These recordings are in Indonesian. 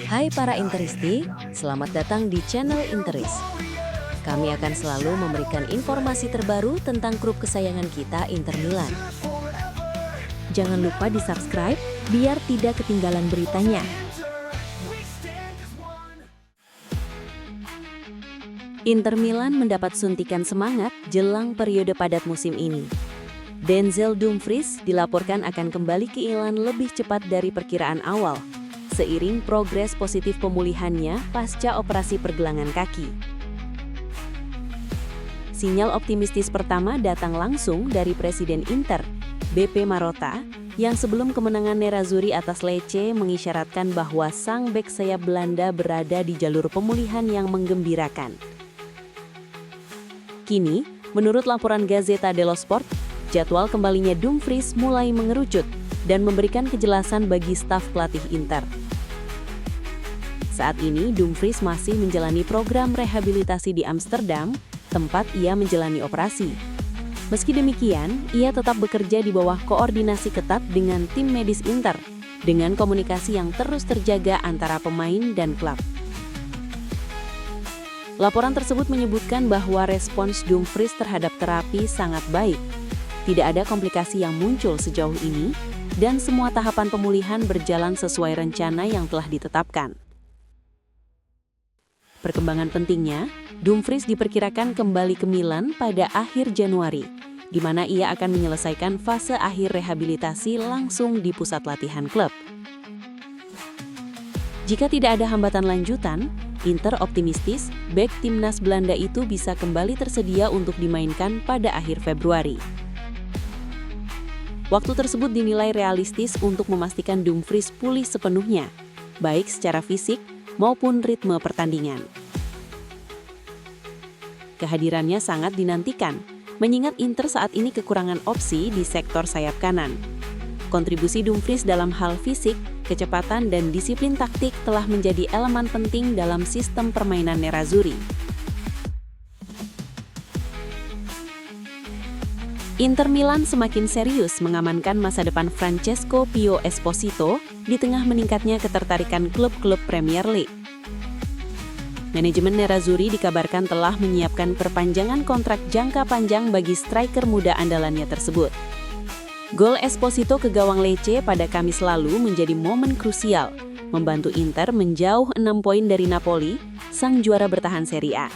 Hai para Interisti, selamat datang di channel Interis. Kami akan selalu memberikan informasi terbaru tentang klub kesayangan kita, Inter Milan. Jangan lupa di-subscribe biar tidak ketinggalan beritanya. Inter Milan mendapat suntikan semangat jelang periode padat musim ini. Denzel Dumfries dilaporkan akan kembali ke Milan lebih cepat dari perkiraan awal, seiring progres positif pemulihannya pasca operasi pergelangan kaki. Sinyal optimistis pertama datang langsung dari Presiden Inter, BP Marotta, yang sebelum kemenangan Nerazzurri atas Lecce mengisyaratkan bahwa sang bek sayap Belanda berada di jalur pemulihan yang menggembirakan. Kini, menurut laporan Gazzetta dello Sport, jadwal kembalinya Dumfries mulai mengerucut dan memberikan kejelasan bagi staf pelatih Inter. Saat ini, Dumfries masih menjalani program rehabilitasi di Amsterdam, tempat ia menjalani operasi. Meski demikian, ia tetap bekerja di bawah koordinasi ketat dengan tim medis Inter, dengan komunikasi yang terus terjaga antara pemain dan klub. Laporan tersebut menyebutkan bahwa respons Dumfries terhadap terapi sangat baik. Tidak ada komplikasi yang muncul sejauh ini, dan semua tahapan pemulihan berjalan sesuai rencana yang telah ditetapkan. Perkembangan pentingnya, Dumfries diperkirakan kembali ke Milan pada akhir Januari, di mana ia akan menyelesaikan fase akhir rehabilitasi langsung di pusat latihan klub. Jika tidak ada hambatan lanjutan, Inter optimistis bek timnas Belanda itu bisa kembali tersedia untuk dimainkan pada akhir Februari. Waktu tersebut dinilai realistis untuk memastikan Dumfries pulih sepenuhnya, baik secara fisik maupun ritme pertandingan. Kehadirannya sangat dinantikan, mengingat Inter saat ini kekurangan opsi di sektor sayap kanan. Kontribusi Dumfries dalam hal fisik, kecepatan, dan disiplin taktik telah menjadi elemen penting dalam sistem permainan Nerazzurri. Inter Milan semakin serius mengamankan masa depan Francesco Pio Esposito di tengah meningkatnya ketertarikan klub-klub Premier League. Manajemen Nerazzurri dikabarkan telah menyiapkan perpanjangan kontrak jangka panjang bagi striker muda andalannya tersebut. Gol Esposito ke gawang Lecce pada Kamis lalu menjadi momen krusial, membantu Inter menjauh 6 poin dari Napoli, sang juara bertahan Serie A.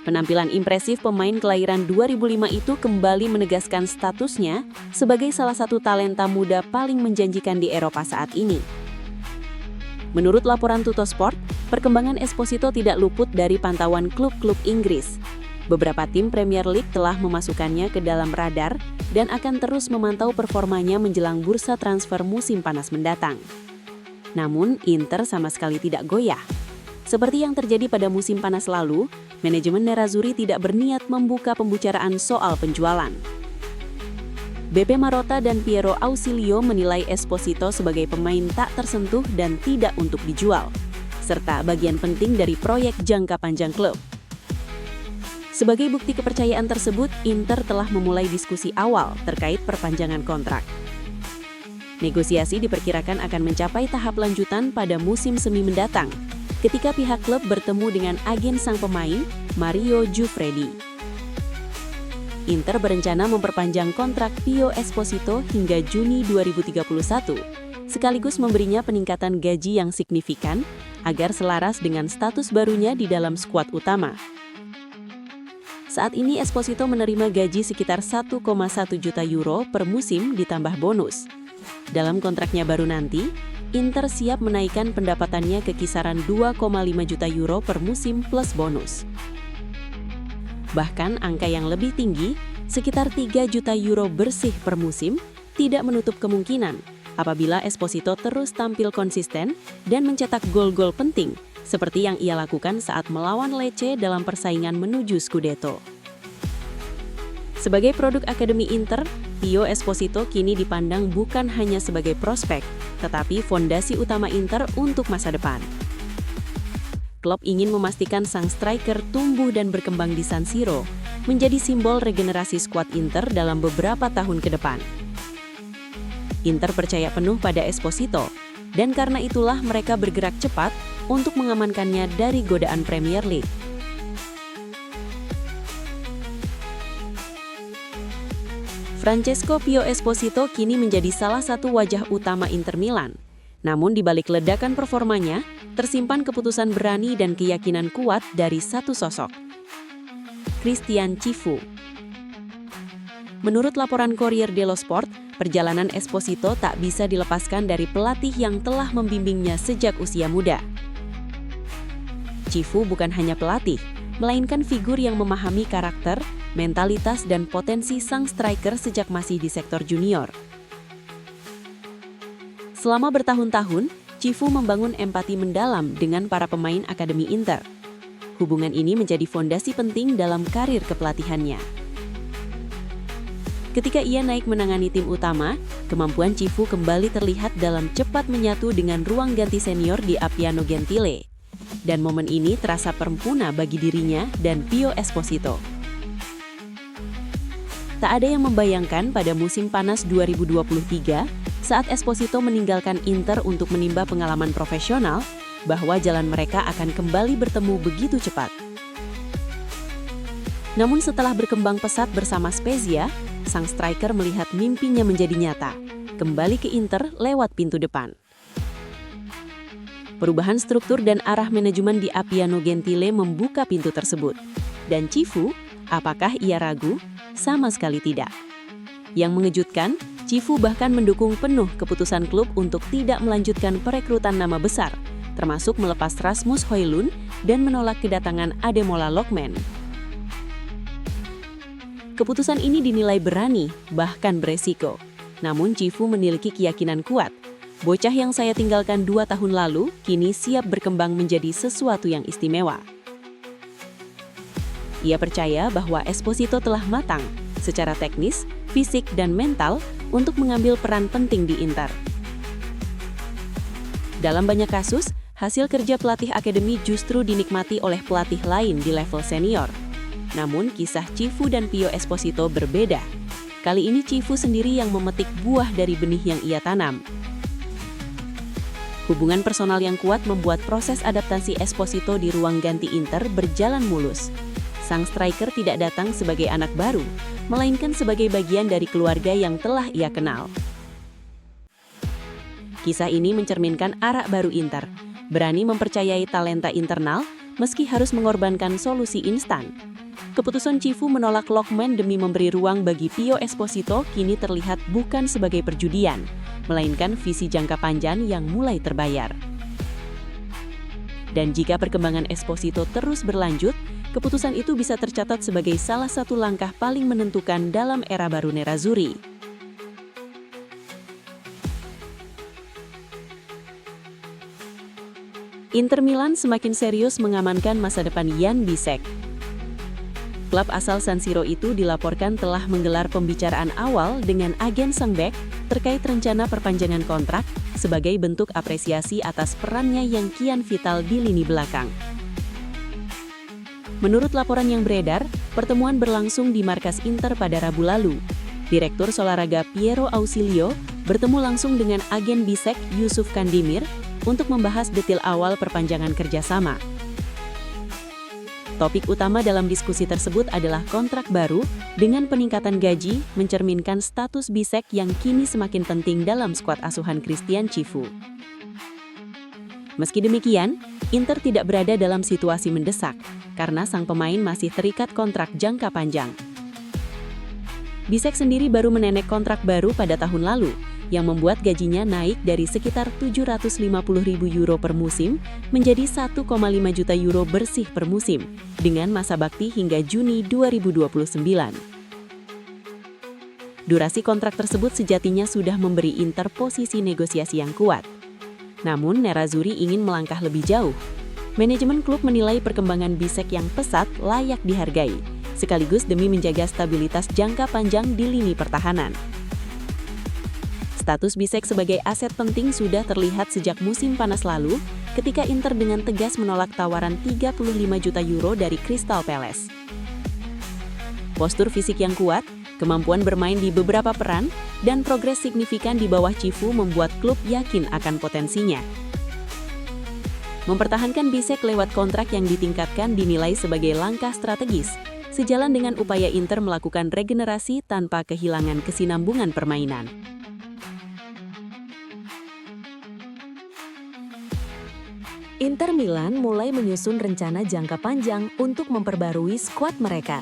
Penampilan impresif pemain kelahiran 2005 itu kembali menegaskan statusnya sebagai salah satu talenta muda paling menjanjikan di Eropa saat ini. Menurut laporan Tuttosport, perkembangan Esposito tidak luput dari pantauan klub-klub Inggris. Beberapa tim Premier League telah memasukkannya ke dalam radar dan akan terus memantau performanya menjelang bursa transfer musim panas mendatang. Namun, Inter sama sekali tidak goyah. Seperti yang terjadi pada musim panas lalu, manajemen Nerazzurri tidak berniat membuka pembicaraan soal penjualan. BP Marotta dan Piero Ausilio menilai Esposito sebagai pemain tak tersentuh dan tidak untuk dijual, serta bagian penting dari proyek jangka panjang klub. Sebagai bukti kepercayaan tersebut, Inter telah memulai diskusi awal terkait perpanjangan kontrak. Negosiasi diperkirakan akan mencapai tahap lanjutan pada musim semi mendatang, ketika pihak klub bertemu dengan agen sang pemain, Mario Giuffredi. Inter berencana memperpanjang kontrak Pio Esposito hingga Juni 2031, sekaligus memberinya peningkatan gaji yang signifikan agar selaras dengan status barunya di dalam skuad utama. Saat ini Esposito menerima gaji sekitar 1,1 juta euro per musim ditambah bonus. Dalam kontraknya baru nanti, Inter siap menaikkan pendapatannya ke kisaran 2,5 juta euro per musim plus bonus. Bahkan angka yang lebih tinggi, sekitar 3 juta euro bersih per musim, tidak menutup kemungkinan apabila Esposito terus tampil konsisten dan mencetak gol-gol penting, seperti yang ia lakukan saat melawan Lecce dalam persaingan menuju Scudetto. Sebagai produk Akademi Inter, Pio Esposito kini dipandang bukan hanya sebagai prospek, tetapi fondasi utama Inter untuk masa depan. Klub ingin memastikan sang striker tumbuh dan berkembang di San Siro, menjadi simbol regenerasi skuad Inter dalam beberapa tahun ke depan. Inter percaya penuh pada Esposito, Dan karena itulah mereka bergerak cepat untuk mengamankannya dari godaan Premier League. Francesco Pio Esposito kini menjadi salah satu wajah utama Inter Milan. Namun di balik ledakan performanya, tersimpan keputusan berani dan keyakinan kuat dari satu sosok, Christian Cifu. Menurut laporan Corriere dello Sport, perjalanan Esposito tak bisa dilepaskan dari pelatih yang telah membimbingnya sejak usia muda. Cifu bukan hanya pelatih, melainkan figur yang memahami karakter, mentalitas, dan potensi sang striker sejak masih di sektor junior. Selama bertahun-tahun, Cifu membangun empati mendalam dengan para pemain Akademi Inter. Hubungan ini menjadi fondasi penting dalam karir kepelatihannya. Ketika ia naik menangani tim utama, kemampuan Cifu kembali terlihat dalam cepat menyatu dengan ruang ganti senior di Appiano Gentile. Dan momen ini terasa perempuna bagi dirinya dan Pio Esposito. Tak ada yang membayangkan pada musim panas 2023, saat Esposito meninggalkan Inter untuk menimba pengalaman profesional, bahwa jalan mereka akan kembali bertemu begitu cepat. Namun setelah berkembang pesat bersama Spezia, sang striker melihat mimpinya menjadi nyata, kembali ke Inter lewat pintu depan. Perubahan struktur dan arah manajemen di Appiano Gentile membuka pintu tersebut. Dan Cifu, apakah ia ragu? Sama sekali tidak. Yang mengejutkan, Cifu bahkan mendukung penuh keputusan klub untuk tidak melanjutkan perekrutan nama besar, termasuk melepas Rasmus Højlund dan menolak kedatangan Ademola Lookman. Keputusan ini dinilai berani, bahkan beresiko. Namun Cifu memiliki keyakinan kuat. Bocah yang saya tinggalkan 2 tahun lalu, kini siap berkembang menjadi sesuatu yang istimewa. Ia percaya bahwa Esposito telah matang secara teknis, fisik, dan mental untuk mengambil peran penting di Inter. Dalam banyak kasus, hasil kerja pelatih akademi justru dinikmati oleh pelatih lain di level senior. Namun kisah Cifu dan Pio Esposito berbeda. Kali ini Cifu sendiri yang memetik buah dari benih yang ia tanam. Hubungan personal yang kuat membuat proses adaptasi Esposito di ruang ganti Inter berjalan mulus. Sang striker tidak datang sebagai anak baru, melainkan sebagai bagian dari keluarga yang telah ia kenal. Kisah ini mencerminkan arak baru Inter, berani mempercayai talenta internal meski harus mengorbankan solusi instan. Keputusan Cifu menolak Lookman demi memberi ruang bagi Pio Esposito kini terlihat bukan sebagai perjudian, melainkan visi jangka panjang yang mulai terbayar. Dan jika perkembangan Esposito terus berlanjut, keputusan itu bisa tercatat sebagai salah satu langkah paling menentukan dalam era baru Nerazzurri. Inter Milan semakin serius mengamankan masa depan Jan Bisek. Klub asal San Siro itu dilaporkan telah menggelar pembicaraan awal dengan agen sang bek terkait rencana perpanjangan kontrak sebagai bentuk apresiasi atas perannya yang kian vital di lini belakang. Menurut laporan yang beredar, pertemuan berlangsung di markas Inter pada Rabu lalu. Direktur olahraga Piero Ausilio bertemu langsung dengan agen Bisek Yusuf Kandemir untuk membahas detail awal perpanjangan kerjasama. Topik utama dalam diskusi tersebut adalah kontrak baru dengan peningkatan gaji mencerminkan status Bisek yang kini semakin penting dalam skuad asuhan Christian Cifu. Meski demikian, Inter tidak berada dalam situasi mendesak karena sang pemain masih terikat kontrak jangka panjang. Bisek sendiri baru menenek kontrak baru pada tahun lalu, yang membuat gajinya naik dari sekitar 750.000 euro per musim menjadi 1,5 juta euro bersih per musim, dengan masa bakti hingga Juni 2029. Durasi kontrak tersebut sejatinya sudah memberi Inter posisi negosiasi yang kuat. Namun Nerazzurri ingin melangkah lebih jauh. Manajemen klub menilai perkembangan Bisek yang pesat layak dihargai, sekaligus demi menjaga stabilitas jangka panjang di lini pertahanan. Status Bisek sebagai aset penting sudah terlihat sejak musim panas lalu ketika Inter dengan tegas menolak tawaran 35 juta euro dari Crystal Palace. Postur fisik yang kuat, Kemampuan bermain di beberapa peran dan progres signifikan di bawah Cifu membuat klub yakin akan potensinya. Mempertahankan Bisek lewat kontrak yang ditingkatkan dinilai sebagai langkah strategis, sejalan dengan upaya Inter melakukan regenerasi tanpa kehilangan kesinambungan permainan. Inter Milan mulai menyusun rencana jangka panjang untuk memperbarui skuad mereka.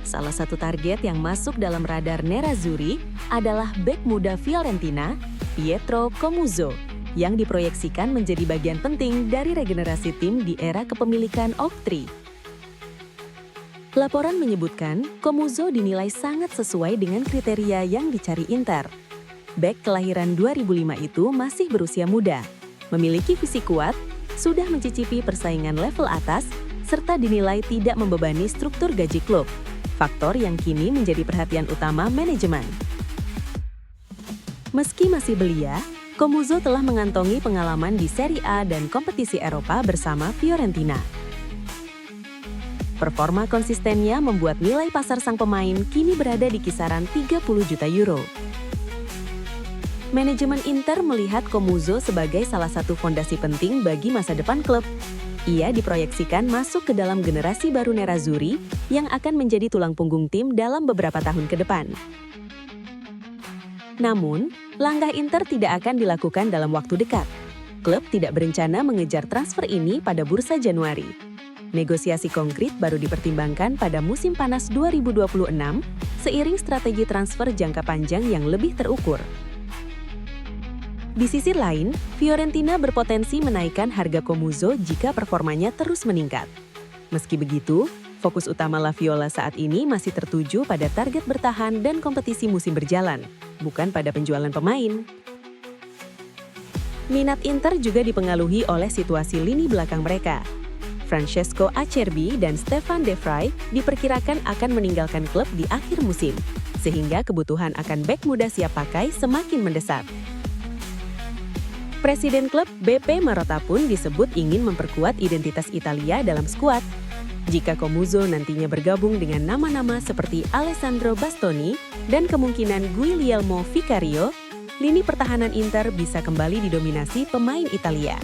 Salah satu target yang masuk dalam radar Nerazzurri adalah bek muda Fiorentina, Pietro Comuzzo, yang diproyeksikan menjadi bagian penting dari regenerasi tim di era kepemilikan Oak-Tree. Laporan menyebutkan, Comuzzo dinilai sangat sesuai dengan kriteria yang dicari Inter. Bek kelahiran 2005 itu masih berusia muda, memiliki fisik kuat, sudah mencicipi persaingan level atas, serta dinilai tidak membebani struktur gaji klub. Faktor yang kini menjadi perhatian utama manajemen. Meski masih belia, Comuzzo telah mengantongi pengalaman di Serie A dan kompetisi Eropa bersama Fiorentina. Performa konsistennya membuat nilai pasar sang pemain kini berada di kisaran 30 juta euro. Manajemen Inter melihat Comuzzo sebagai salah satu fondasi penting bagi masa depan klub. Ia diproyeksikan masuk ke dalam generasi baru Nerazzurri yang akan menjadi tulang punggung tim dalam beberapa tahun ke depan. Namun, langkah Inter tidak akan dilakukan dalam waktu dekat. Klub tidak berencana mengejar transfer ini pada bursa Januari. Negosiasi konkret baru dipertimbangkan pada musim panas 2026 seiring strategi transfer jangka panjang yang lebih terukur. Di sisi lain, Fiorentina berpotensi menaikkan harga Comuzzo jika performanya terus meningkat. Meski begitu, fokus utama La Viola saat ini masih tertuju pada target bertahan dan kompetisi musim berjalan, bukan pada penjualan pemain. Minat Inter juga dipengaruhi oleh situasi lini belakang mereka. Francesco Acerbi dan Stefan De Vrij diperkirakan akan meninggalkan klub di akhir musim, sehingga kebutuhan akan bek muda siap pakai semakin mendesak. Presiden klub BP Marotta pun disebut ingin memperkuat identitas Italia dalam skuad. Jika Comuzzo nantinya bergabung dengan nama-nama seperti Alessandro Bastoni dan kemungkinan Guglielmo Vicario, lini pertahanan Inter bisa kembali didominasi pemain Italia.